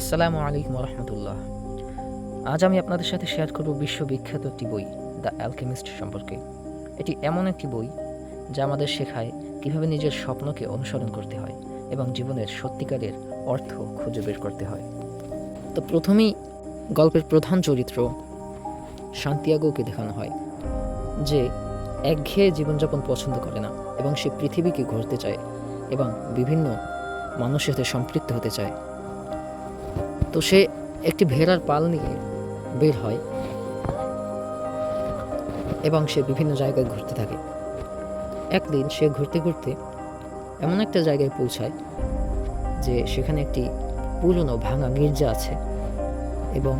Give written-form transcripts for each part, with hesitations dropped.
আসসালামু আলাইকুম রহমতুল্লাহ। আজ আমি আপনাদের সাথে শেয়ার করব বিশ্ববিখ্যাত একটি বই, দ্য অ্যালকেমিস্ট সম্পর্কে। এটি এমন একটি বই যা আমাদের শেখায় কীভাবে নিজের স্বপ্নকে অনুসরণ করতে হয় এবং জীবনের সত্যিকারের অর্থ খুঁজে বের করতে হয়। তো প্রথমেই গল্পের প্রধান চরিত্র সান্তিয়াগোকে দেখানো হয়, যে একঘেয়ে জীবনযাপন পছন্দ করে না এবং সে পৃথিবীকে ঘুরতে চায় এবং বিভিন্ন মানুষের সাথে সম্পৃক্ত হতে চায়। তো সে একটি ভেড়ার পাল নিয়ে বের হয় এবং সে বিভিন্ন জায়গায় ঘুরতে থাকে। একদিন সে ঘুরতে ঘুরতে এমন একটা জায়গায় পৌঁছায় যে সেখানে একটি পুরনো ভাঙা গির্জা আছে এবং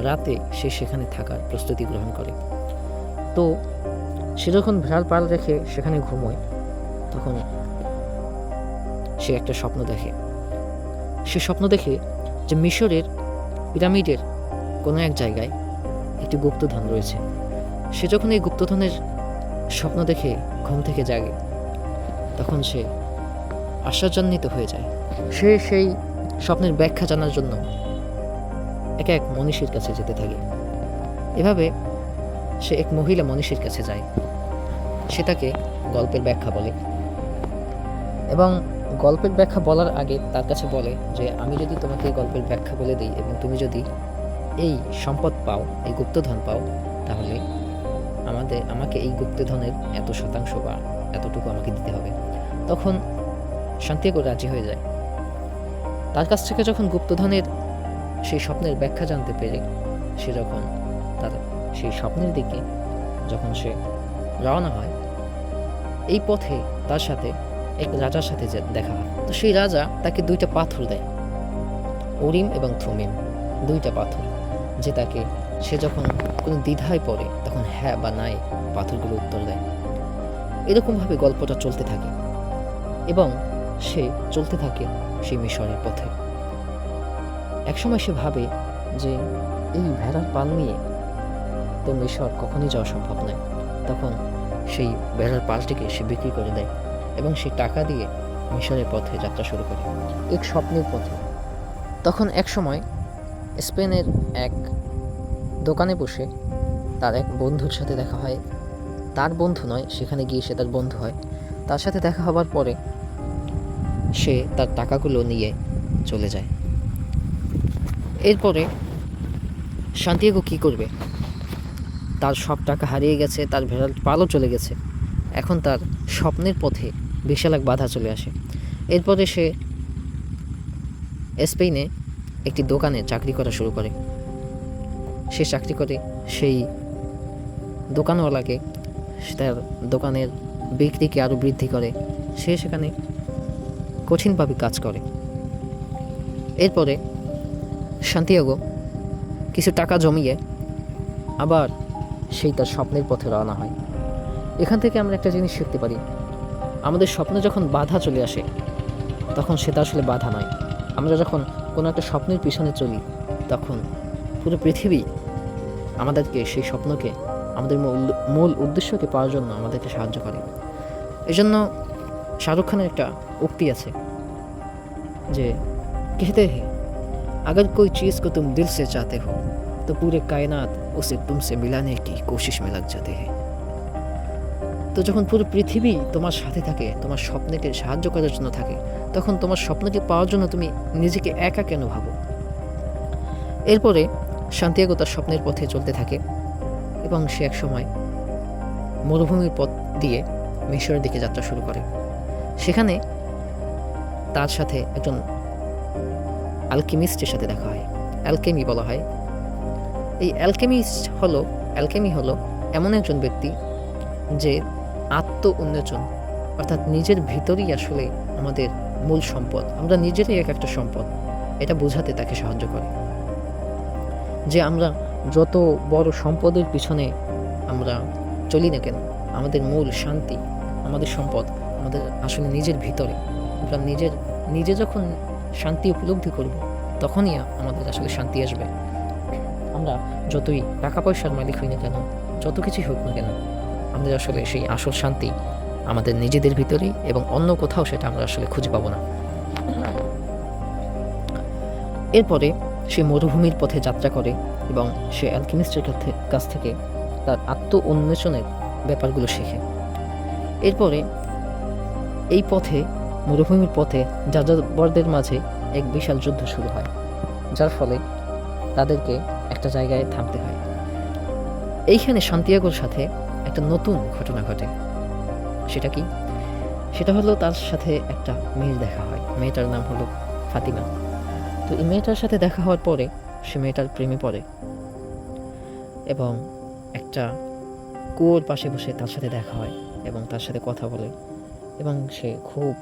রাতে সে সেখানে থাকার প্রস্তুতি গ্রহণ করে। তো সে যখন ভেড়ার পাল রেখে সেখানে ঘুমোয়, তখন সে একটা স্বপ্ন দেখে। সে স্বপ্ন দেখে যে মিশরের পিরামিডের কোনো এক জায়গায় একটি গুপ্তধন রয়েছে। সে যখন এই গুপ্তধনের স্বপ্ন দেখে ঘুম থেকে জাগে, তখন সে আশ্চর্যান্বিত হয়ে যায়। সে সেই স্বপ্নের ব্যাখ্যা জানার জন্য এক এক মনীষীর কাছে যেতে থাকে। এভাবে সে এক মহিলা মনীষীর কাছে যায়। সে তাকে গল্পের ব্যাখ্যা বলে এবং গল্পের ব্যাখ্যা বলার আগে তার কাছে বলে যে আমি যদি তোমাকে এই গল্পের ব্যাখ্যা বলে দিই এবং তুমি যদি এই সম্পদ পাও, এই গুপ্তধন পাও, তাহলে আমাকে এই গুপ্তধনের এত শতাংশ বা এতটুকু আমাকে দিতে হবে। তখন সান্তিয়াগো রাজি হয়ে যায়। তার কাছ থেকে যখন গুপ্তধনের সেই স্বপ্নের ব্যাখ্যা জানতে পেরে সে যখন তার সেই স্বপ্নের দিকে যখন সে রওনা হয়, এই পথে তার সাথে এক রাজার সাথে দেখা হয়। তো সেই রাজা তাকে দুইটা পাথর দেয়, উরিম এবং থুমিম, দুইটা পাথর, যে তাকে সে যখন কোনো দ্বিধায় পড়ে তখন হ্যাঁ বা নাই পাথরগুলো উত্তর দেয়। এরকমভাবে গল্পটা চলতে থাকে এবং সে চলতে থাকে সেই মিশরের পথে। একসময় সে ভাবে যে এই ভেড়ার পাল নিয়ে তো মিশর কখনই যাওয়া সম্ভব নয়। তখন সেই ভেড়ার পালটিকে সে বিক্রি করে দেয় এবং সেই টাকা দিয়ে মিশরের পথে যাত্রা শুরু করে, এক স্বপ্নের পথে। তখন এক সময় স্পেনের এক দোকানে বসে তার এক বন্ধুর সাথে দেখা হয়। তার বন্ধু নয়, সেখানে গিয়ে সে তার বন্ধু হয়। তার সাথে দেখা হওয়ার পরে সে তার টাকাগুলো নিয়ে চলে যায়। এরপরে সান্তিয়াগো কী করবে? তার সব টাকা হারিয়ে গেছে, তার ভেড়ার পালও চলে গেছে। এখন তার স্বপ্নের পথে বিশাল এক বাধা চলে আসে। এরপরে সে স্পেনে একটি দোকানে চাকরি করা শুরু করে। সে চাকরি করে সেই দোকানওয়ালাকে তার দোকানের বিক্রিকে আরও বৃদ্ধি করে। সে সেখানে কঠিনভাবে কাজ করে। এরপরে সান্তিয়াগো কিছু টাকা জমিয়ে আবার সেই তার স্বপ্নের পথে রওনা হয়। এখান থেকে আমরা একটা জিনিস শিখতে পারি, আমাদের স্বপ্নে যখন বাধা চলে আসে তখন সেটা আসলে বাধা নয়। আমরা যখন কোনো একটা স্বপ্নের পিছনে চলি, তখন পুরো পৃথিবী আমাদেরকে সেই স্বপ্নকে, আমাদের মূল উদ্দেশ্যকে পাওয়ার জন্য আমাদেরকে সাহায্য করে। এজন্য শাহরুখ খানের একটা উক্তি আছে যে कहते हैं अगर कोई चीज़ को तुम दिल से चाहते हो तो पूरे कायनात उसे तुमसे मिलाने की कोशिश में लग जाते हैं। তো যখন পুরো পৃথিবী তোমার সাথে থাকে, তোমার স্বপ্নকে সাহায্য করার জন্য থাকে, তখন তোমার স্বপ্নকে পাওয়ার জন্য তুমি নিজেকে একা কেন ভাবো? এরপরে সান্তিয়াগো তার স্বপ্নের পথে চলতে থাকে এবং সে এক সময় মরুভূমির পথ দিয়ে মিশরের দিকে যাত্রা শুরু করে। সেখানে তার সাথে একজন অ্যালকেমিস্টের সাথে দেখা হয়। অ্যালকেমি বলা হয়। এই অ্যালকেমি হলো এমন একজন ব্যক্তি যে আত্ম উন্মোচন, অর্থাৎ নিজের ভিতরেই আসলে আমাদের মূল সম্পদ, আমরা নিজেরাই এক একটা সম্পদ, এটা বোঝাতে তাকে সাহায্য করে। যে আমরা যত বড় সম্পদের পিছনে আমরা চলি না কেন, আমাদের মূল শান্তি, আমাদের সম্পদ আমাদের আসলে নিজের ভিতরে। আমরা নিজে যখন শান্তি উপলব্ধি করব, তখনই আমাদের আসলে শান্তি আসবে। আমরা যতই টাকা পয়সার মালিক হই না কেন, যত কিছুই হোক না কেন, আমাদের আসলে সেই আসল শান্তি আমাদের নিজেদের ভিতরেই, এবং অন্য কোথাও সেটা আমরা আসলে খুঁজে পাবো না। এরপরে সে মরুভূমির পথে যাত্রা করে এবং সে অ্যালকেমিস্টের কাছ থেকে তার আত্ম উন্মেষণের ব্যাপারগুলো শেখে। এরপরে এই পথে, মরুভূমির পথে যাযাবরদের মাঝে এক বিশাল যুদ্ধ শুরু হয়, যার ফলে তাদেরকে একটা জায়গায় থামতে হয়। এইখানে সান্তিয়াগোর সাথে একটা নতুন ঘটনা ঘটে। সেটা কি? সেটা হলো তার সাথে একটা মেয়ের দেখা হয়। মেয়েটার নাম হলো ফাতিমা। তো এই মেয়েটার সাথে দেখা হওয়ার পরে সে মেয়েটার প্রেমে পড়ে এবং একটা কুয়োর পাশে বসে তার সাথে দেখা হয় এবং তার সাথে কথা বলে এবং সে খুব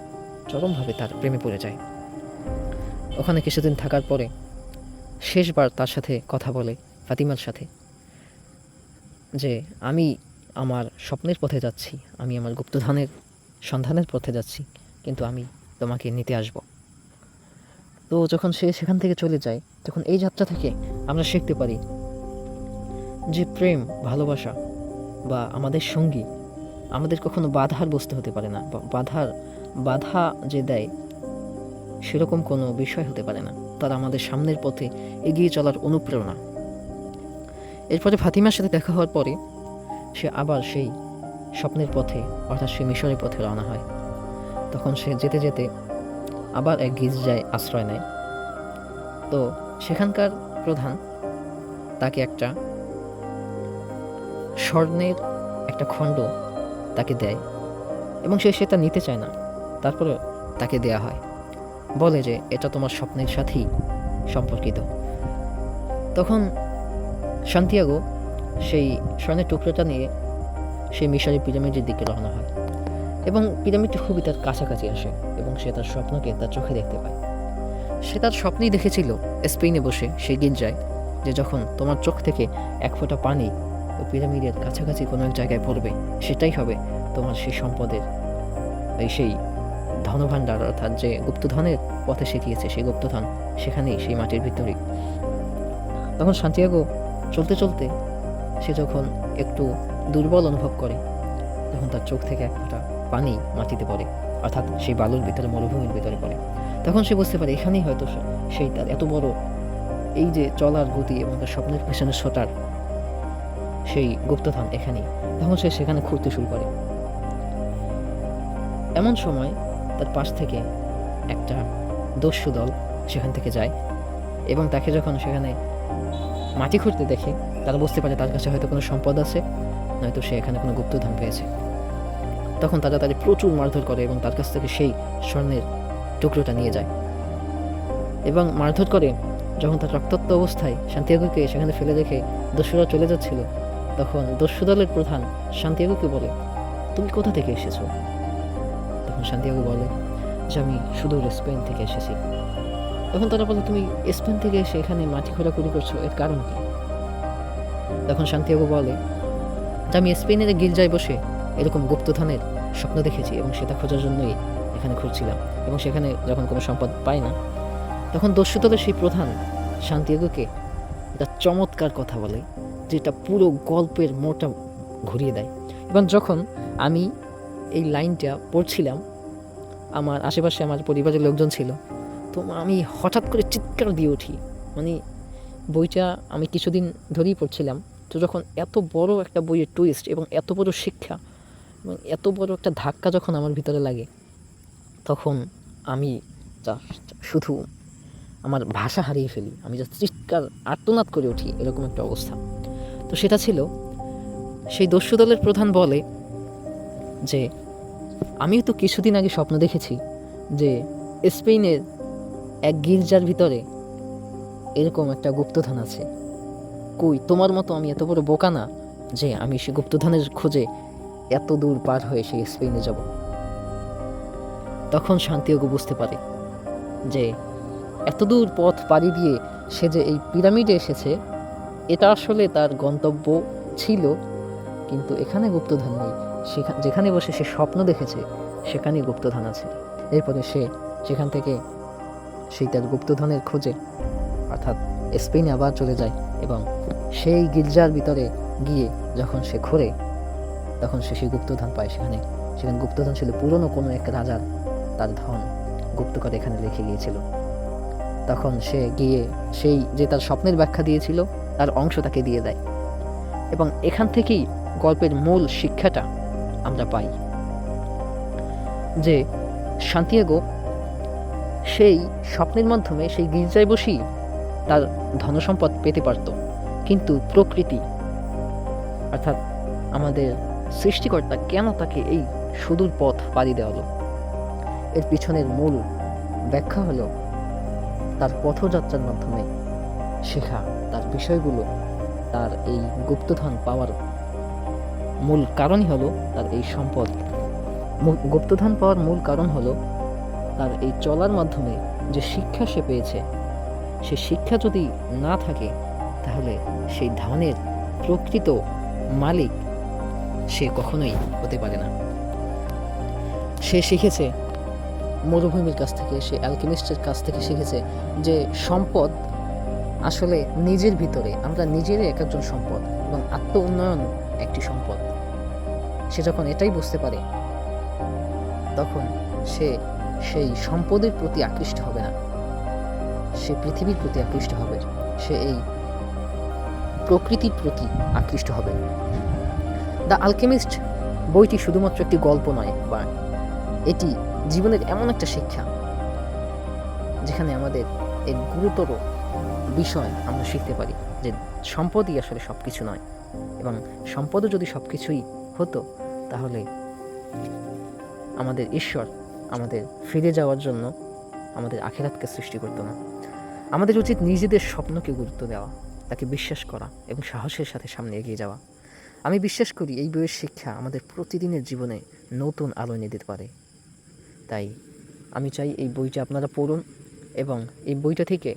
চরমভাবে তার প্রেমে পড়ে যায়। ওখানে কিছুদিন থাকার পরে শেষবার তার সাথে কথা বলে ফাতিমার সাথে যে আমি আমার স্বপ্নের পথে যাচ্ছি, আমি আমার গুপ্তধনের সন্ধানের পথে যাচ্ছি, কিন্তু আমি তোমাকে নিতে আসব। তো যখন সে সেখান থেকে চলে যায়, তখন এই যাত্রা থেকে আমরা শিখতে পারি যে প্রেম, ভালোবাসা বা আমাদের সঙ্গী আমাদের কখনো বাধার বস্তু হতে পারে না, বা বাধা যে দেয় সেরকম কোনো বিষয় হতে পারে না। তারা আমাদের সামনের পথে এগিয়ে চলার অনুপ্রেরণা। এরপরে ফাতিমার সাথে দেখা হওয়ার পরে সে আবার সেই স্বপ্নের পথে, অর্থাৎ সে মিশরের পথে রওনা হয়। তখন সে যেতে যেতে আবার এক গির্জায় আশ্রয় নেয়। তো সেখানকার প্রধান তাকে একটা স্বর্ণের একটা খণ্ড তাকে দেয় এবং সে সেটা নিতে চায় না, তারপরে তাকে দেয়া হয়। বলে যে এটা তোমার স্বপ্নের সাথেই সম্পর্কিত। তখন সান্তিয়াগো সেই স্বর্ণের টুকরোটা নিয়ে সেই মিশরের পিরামিডের দিকে রওনা হয় এবং পিরামিডটি খুবই তার কাছাকাছি আসে এবং সে তার স্বপ্নকে তার চোখে দেখতে পায়। সে তার স্বপ্নেই দেখেছিল স্পেনে বসে সেই গির্জায়, যে যখন তোমার চোখ থেকে এক ফোঁটা পানি ওই পিরামিডের কাছাকাছি কোনো এক জায়গায় পড়বে, সেটাই হবে তোমার সেই সম্পদের, সেই ধনভাণ্ডার, অর্থাৎ যে গুপ্তধনের পথে শিখিয়েছে সেই গুপ্তধন সেখানেই, সেই মাটির ভিতরেই। তখন সান্তিয়াগো চলতে চলতে সে যখন একটু দুর্বল অনুভব করে, তখন তার চোখ থেকে এক ফোঁটা পানি মাটিতে পড়ে, অর্থাৎ সেই বালুর ভিতরে, মরুভূমির ভিতরে পড়ে। তখন সে বুঝতে পারে এখানেই হয়তো সেই তার এত বড় এই যে চলার গতি এবং তার স্বপ্নের পেছনে ছোটার সেই গুপ্তধন এখানেই। তখন সে সেখানে খুঁজতে শুরু করে। এমন সময় তার পাশ থেকে একটা দস্যু দল সেখান থেকে যায় এবং তাকে যখন সেখানে মাটি খুঁড়তে দেখে, তারা বুঝতে পারে তার কাছে হয়তো কোনো সম্পদ আছে, নয়তো সে এখানে কোনো গুপ্তধন পেয়েছে। তখন তারা তাদের প্রচুর মারধর করে এবং তার কাছ থেকে সেই স্বর্ণের টুকরোটা নিয়ে যায় এবং মারধর করে যখন তার রক্তাক্ত অবস্থায় সান্তিয়াগোকে সেখানে ফেলে রেখে দস্যুরা চলে যাচ্ছিল, তখন দস্যু দলের প্রধান সান্তিয়াগোকে বলে, তুমি কোথা থেকে এসেছো? তখন সান্তিয়াগো বলে যে আমি সুদূর স্পেন থেকে এসেছি। তখন তারা বলে, তুমি স্পেন থেকে এসে এখানে মাটি খোঁড়াখুড়ি করছো, এর কারণ কি? তখন সান্তিয়াগো বলে যে আমি স্পেনের গির্জায় বসে এরকম গুপ্তধনের স্বপ্ন দেখেছি এবং সেটা খোঁজার জন্যই এখানে খুঁজছিলাম, এবং সেখানে যখন কোনো সম্পদ পাই না, তখন দস্যু দলের সেই প্রধান সান্তিয়াগোকে একটা চমৎকার কথা বলে, যেটা পুরো গল্পের মোড়টা ঘুরিয়ে দেয়। এবং যখন আমি এই লাইনটা পড়ছিলাম, আমার আশেপাশে আমার পরিবারের লোকজন ছিল, তো আমি হঠাৎ করে চিৎকার দিয়ে উঠি। মানে বইটা আমি কিছুদিন ধরেই পড়ছিলাম, তো যখন এত বড় একটা বইয়ের টুইস্ট এবং এত বড় শিক্ষা এবং এত বড় একটা ধাক্কা যখন আমার ভিতরে লাগে, তখন আমি শুধু আমার ভাষা হারিয়ে ফেলি। আমি যা চিৎকার আর্তনাদ করে উঠি, এরকম একটা অবস্থা। তো সেটা ছিল, সেই দস্যু দলের প্রধান বলে যে আমিও তো কিছুদিন আগে স্বপ্ন দেখেছি যে স্পেনের এক গির্জার ভিতরে এরকম একটা গুপ্তধন আছে। কই, তোমার মতো আমি এত বড় বোকা না যে আমি সে গুপ্তধনের খোঁজে এত দূর পার হয়ে সেই স্পেনে যাব। তখন সান্তিয়াগো বুঝতে পারে যে এত দূর পথ পাড়ি দিয়ে সে যে এই পিরামিডে এসেছে, এটা আসলে তার গন্তব্য ছিল, কিন্তু এখানে গুপ্তধন নেই। যেখানে বসে সে স্বপ্ন দেখেছে সেখানেই গুপ্তধন আছে। এরপরে সে সেখান থেকে সেই তার গুপ্তধনের খোঁজে, অর্থাৎ স্পেনে আবার চলে যায় এবং সেই গির্জার ভিতরে গিয়ে যখন সে ঘোরে, তখন সে সেই গুপ্তধন পায়। সেখানে গুপ্তধন ছিল পুরনো কোনো এক রাজার, তার ধন গুপ্ত করে এখানে রেখে গিয়েছিল। তখন সে গিয়ে সেই যে তার স্বপ্নের ব্যাখ্যা দিয়েছিল তার অংশ তাকে দিয়ে দেয়। এবং এখান থেকেই গল্পের মূল শিক্ষাটা আমরা পাই যে সান্তিয়াগো সেই স্বপ্নের মাধ্যমে সেই গির্জায় বসেই তার ধনসম্পদ পেতে পারত, কিন্তু প্রকৃতি অর্থাৎ আমাদের সৃষ্টিকর্তা কেন তাকে এই সুদূর পথ পাড়ি দেওয়ালো? এর পিছনের মূল ব্যাখ্যা হলো তার পথযাত্রার মাধ্যমে শেখা তার বিষয়গুলো। তার এই গুপ্তধন পাওয়ার মূল কারণই হলো তার এই সম্পদ। গুপ্তধন পাওয়ার মূল কারণ হলো তার এই চলার মাধ্যমে যে শিক্ষা সে পেয়েছে, সে শিক্ষা যদি না থাকে তাহলে সেই ধনের প্রকৃত মালিক সে কখনোই হতে পারে না। সে শিখেছে মরুভূমির কাছ থেকে, সে অ্যালকেমিস্টের কাছ থেকে শিখেছে যে সম্পদ আসলে নিজের ভিতরে, আমরা নিজেরই এক একজন সম্পদ এবং আত্ম উন্নয়ন একটি সম্পদ। সে যখন এটাই বুঝতে পারে তখন সে সেই সম্পদের প্রতি আকৃষ্ট হবে না, সে পৃথিবীর প্রতি আকৃষ্ট হবে, সে এই প্রকৃতির প্রতি আকৃষ্ট হবে। দ্য আলকেমিস্ট বইটি শুধুমাত্র একটি গল্প নয়, বা এটি জীবনের এমন একটা শিক্ষা যেখানে আমাদের এই গুরুতর বিষয় আমরা শিখতে পারি যে সম্পদই আসলে সব কিছু নয়, এবং সম্পদও যদি সব কিছুই হতো তাহলে আমাদের ঈশ্বর আমাদের ফিরে যাওয়ার জন্য আমাদের আখিরাতকে সৃষ্টি করতো না। আমাদের উচিত নিজেদের স্বপ্নকে গুরুত্ব দেওয়া, তাকে বিশ্বাস করা এবং সাহসের সাথে সামনে এগিয়ে যাওয়া। আমি বিশ্বাস করি এই বইয়ের শিক্ষা আমাদের প্রতিদিনের জীবনে নতুন আলো এনে দিতে পারে। তাই আমি চাই এই বইটা আপনারা পড়ুন, এবং এই বইটা থেকে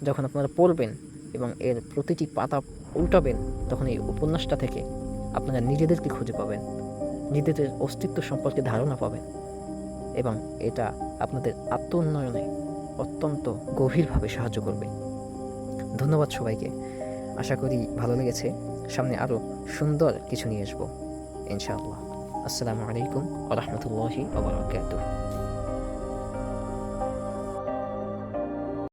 যখন আপনারা পড়বেন এবং এর প্রতিটি পাতা উল্টাবেন, তখন এই উপন্যাসটা থেকে আপনারা নিজেদেরকে খুঁজে পাবেন, নিজেদের অস্তিত্ব সম্পর্কে ধারণা পাবেন, এবং এটা আপনাদের আত্ম উন্নয়নে অত্যন্ত গভীরভাবে সাহায্য করবে। ধন্যবাদ সবাইকে। আশা করি ভালো লেগেছে। সামনে আরও সুন্দর কিছু নিয়ে আসবো ইনশাআল্লাহ। আসসালামু আলাইকুম ওয়া রাহমাতুল্লাহি ওয়া বারাকাতুহু।